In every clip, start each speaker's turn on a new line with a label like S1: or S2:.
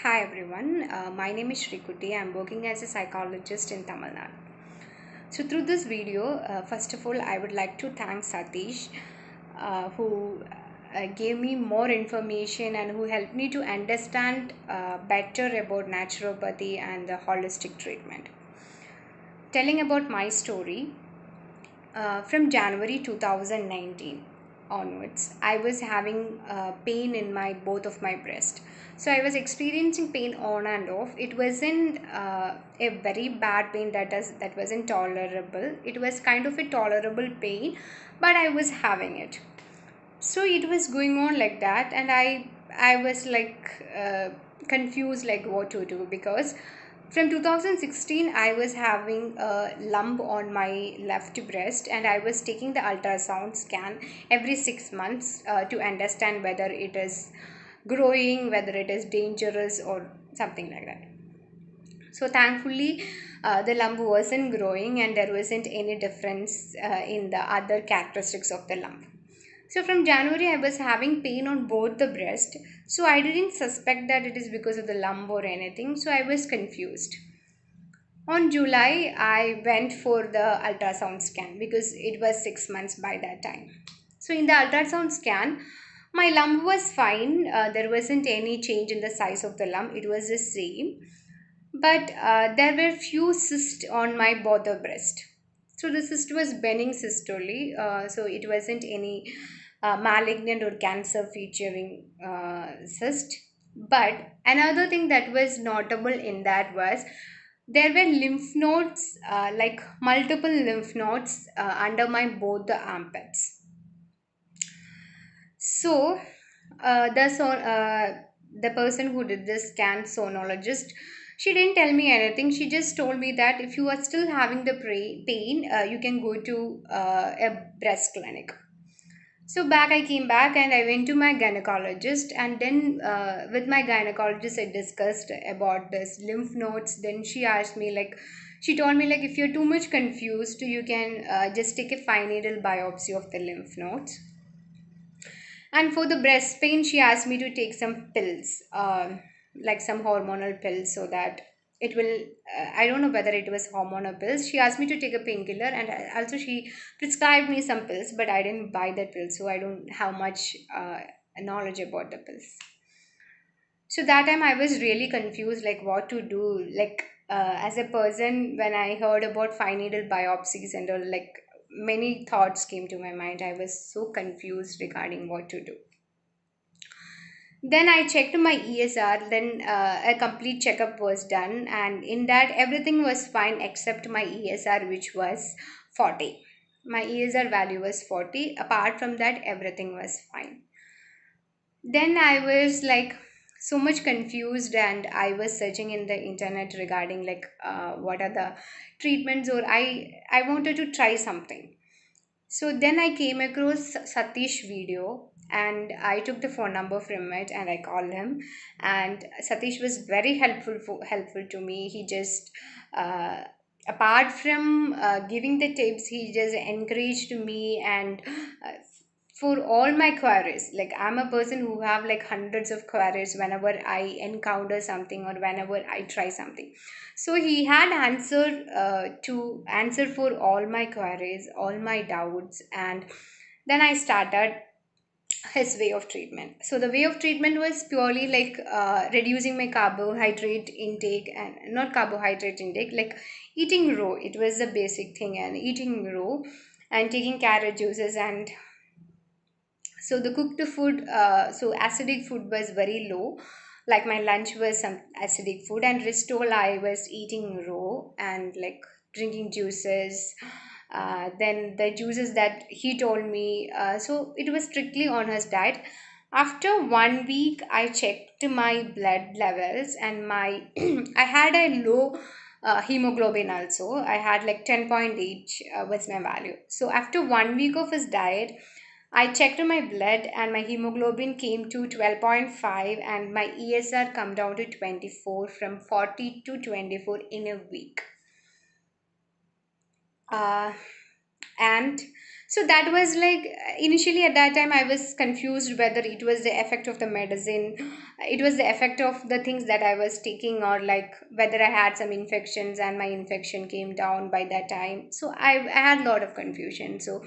S1: Hi everyone, my name is Shrikuti. I'm working as a psychologist in Tamil Nadu. So, through this video, first of all, I would like to thank Satish who gave me more information and who helped me to understand better about naturopathy and the holistic treatment. Telling about my story, from January 2019 onwards, I was having pain in my both of my breast. So I was experiencing pain on and off. It wasn't a very bad pain that wasn't tolerable. It was kind of a tolerable pain, but I was having it. So it was going on like that, and I was like confused like what to do, because from 2016 I was having a lump on my left breast, and I was taking the ultrasound scan every 6 months to understand whether it is growing, whether it is dangerous or something like that. So thankfully, the lump wasn't growing and there wasn't any difference in the other characteristics of the lump. So from January, I was having pain on both the breast. So I didn't suspect that it is because of the lump or anything. So I was confused. On July, I went for the ultrasound scan because it was 6 months by that time. So in the ultrasound scan, my lump was fine. There wasn't any change in the size of the lump. It was the same, but there were few cysts on my both the breast. So the cyst was benign cyst only, so it wasn't any malignant or cancer featuring cyst. But another thing that was notable in that was there were lymph nodes, like multiple lymph nodes under my both the armpits. So the person who did this scan, sonologist, she didn't tell me anything. She just told me that if you are still having the pain, you can go to a breast clinic. So back I came back and I went to my gynecologist, and then with my gynecologist I discussed about this lymph nodes. Then she asked me like, she told me like, if you're too much confused, you can just take a fine needle biopsy of the lymph nodes. And for the breast pain, she asked me to take some pills, like some hormonal pills, so that it will. I don't know whether it was hormonal pills. She asked me to take a painkiller, and also she prescribed me some pills, but I didn't buy that pill, so I don't have much knowledge about the pills. So that time I was really confused, like what to do. Like as a person, when I heard about fine needle biopsies and all, like many thoughts came to my mind. I was so confused regarding what to do. Then I checked my ESR, then a complete checkup was done, and in that everything was fine except my ESR, which was 40. My ESR value was 40. Apart from that, everything was fine. Then I was like so much confused, and I was searching in the internet regarding like what are the treatments, or I wanted to try something. So then I came across Satish video, and I took the phone number from it and I called him, and Satish was very helpful to me. He just apart from giving the tips, he just encouraged me, and for all my queries, like I'm a person who have like hundreds of queries whenever I encounter something or whenever I try something. So he had to answer for all my queries, all my doubts, and then I started his way of treatment. So the way of treatment was purely like reducing my carbohydrate intake, and not carbohydrate intake, like eating raw. It was the basic thing, and eating raw and taking carrot juices. And so the cooked food, so acidic food was very low. Like my lunch was some acidic food, and rest all I was eating raw and like drinking juices. Then the juices that he told me, so it was strictly on his diet. After 1 week, I checked my blood levels, and my I had a low hemoglobin also. I had like 10.8 was my value. So after 1 week of his diet, I checked my blood and my hemoglobin came to 12.5, and my ESR come down to 24 from 40 to 24 in a week. Uh, and So that was like, initially at that time I was confused whether it was the effect of the medicine, it was the effect of the things that I was taking, or like whether I had some infections and my infection came down by that time. So I had a lot of confusion. So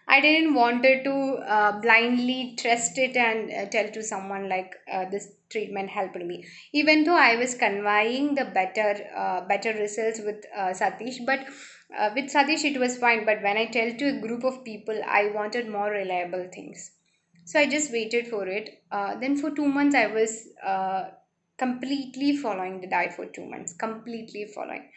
S1: I didn't wanted to blindly trust it and tell to someone like this treatment helped me, even though I was conveying the better results with Satish. But with Satish, it was fine. But when I tell to a group of people, I wanted more reliable things. So I just waited for it. Then for 2 months, I was completely following the diet for 2 months, completely following.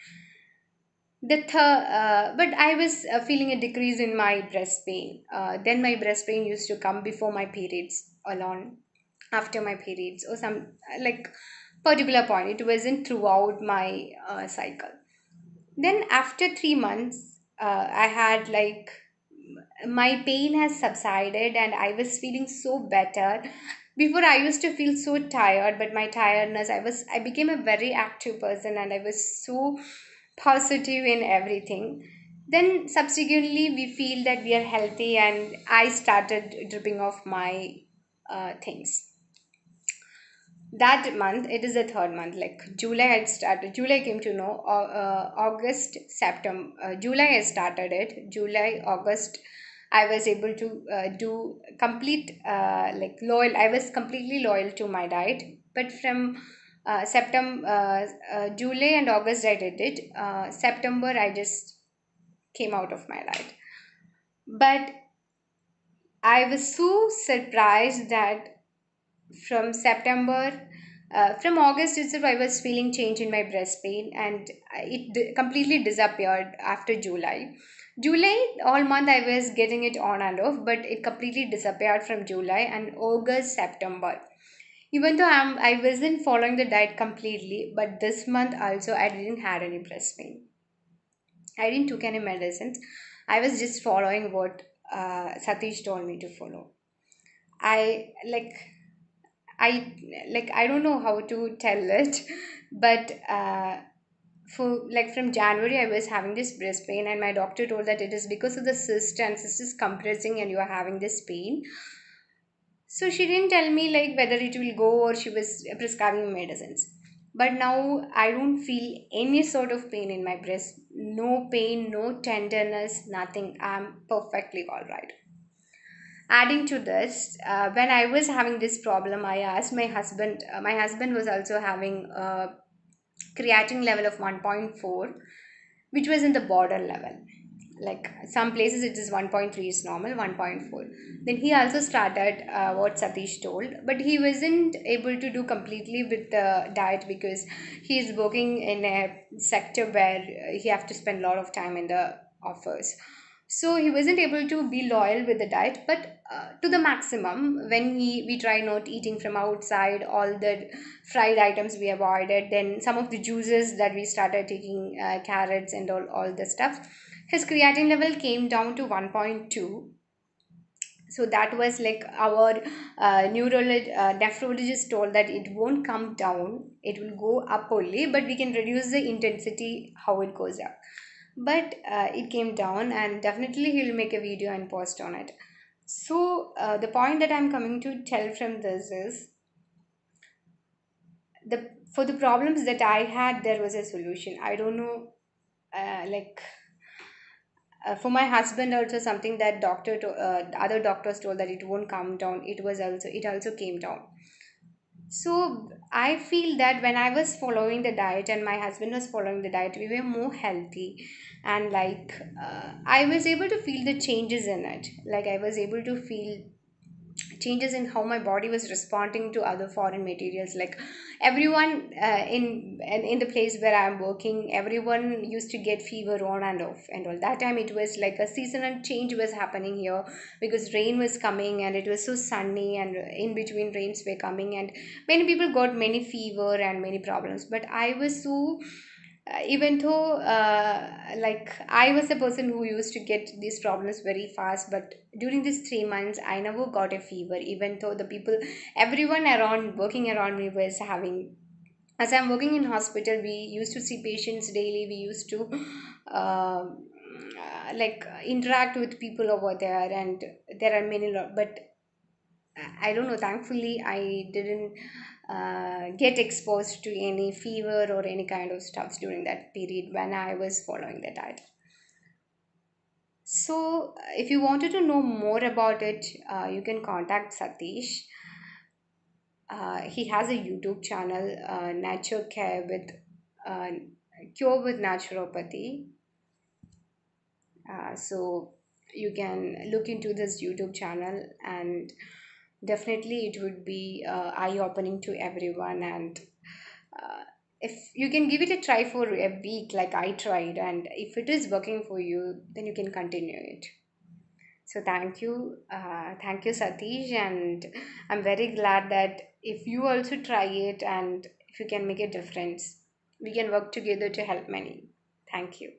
S1: But I was feeling a decrease in my breast pain. Then my breast pain used to come before my periods, alone after my periods, or some like particular point. It wasn't throughout my cycle. Then after 3 months, I had like my pain has subsided and I was feeling so better. Before I used to feel so tired, but my tiredness, I became a very active person and I was so positive in everything. Then subsequently we feel that we are healthy and I started dripping off my things. That month, it is the third month, like July had started. July came to know, August, September, July I started it. July, August, I was able to do complete, like loyal, I was completely loyal to my diet. But from September, July and August I did it. September I just came out of my diet. But I was so surprised that from September, from August itself, I was feeling change in my breast pain, and completely disappeared after July. July, all month I was getting it on and off, but it completely disappeared from July and August, September. Even though I wasn't following the diet completely, but this month also I didn't had any breast pain. I didn't took any medicines. I was just following what Satish told me to follow. I like I don't know how to tell it, but for like from January I was having this breast pain, and my doctor told that it is because of the cyst, and cyst is compressing and you are having this pain. So she didn't tell me like whether it will go, or she was prescribing medicines. But now I don't feel any sort of pain in my breast. No pain, no tenderness, nothing. I'm perfectly all right. Adding to this, when I was having this problem, I asked my husband. My husband was also having a creatinine level of 1.4, which was in the border level. Like some places it is 1.3 is normal, 1.4. Then he also started what Satish told, but he wasn't able to do completely with the diet because he is working in a sector where he have to spend a lot of time in the office. So he wasn't able to be loyal with the diet, but to the maximum. When we try not eating from outside, all the fried items we avoided, then some of the juices that we started taking, carrots and all the stuff, his creatine level came down to 1.2. So that was like our nephrologist told that it won't come down, it will go up only, but we can reduce the intensity how it goes up. But it came down, and definitely he'll make a video and post on it. So the point that I'm coming to tell from this is, the for the problems that I had, there was a solution. I don't know, like for my husband also, something that other doctors told that it won't come down, it also came down. So I feel that when I was following the diet and my husband was following the diet, we were more healthy, and like I was able to feel the changes in it. Like I was able to feel changes in how my body was responding to other foreign materials. Like everyone in the place where I'm working, everyone used to get fever on and off and all. That time it was like a seasonal change was happening here, because rain was coming and it was so sunny, and in between rains were coming, and many people got many fever and many problems. But I was so even though like I was the person who used to get these problems very fast, but during these 3 months I never got a fever, even though the people, everyone around working around me was having. As I'm working in hospital, we used to see patients daily. We used to uh, interact with people over there, and there are many but I don't know, thankfully I didn't get exposed to any fever or any kind of stuffs during that period when I was following the diet. So if you wanted to know more about it, you can contact Satish. He has a YouTube channel, Nature Care with uh, Cure with Naturopathy. So you can look into this YouTube channel, and definitely it would be eye-opening to everyone. And uh, if you can give it a try for a week, like I tried, and if it is working for you, then you can continue it. So thank you, Satish, and I'm very glad that if you also try it and if you can make a difference, we can work together to help many. Thank you.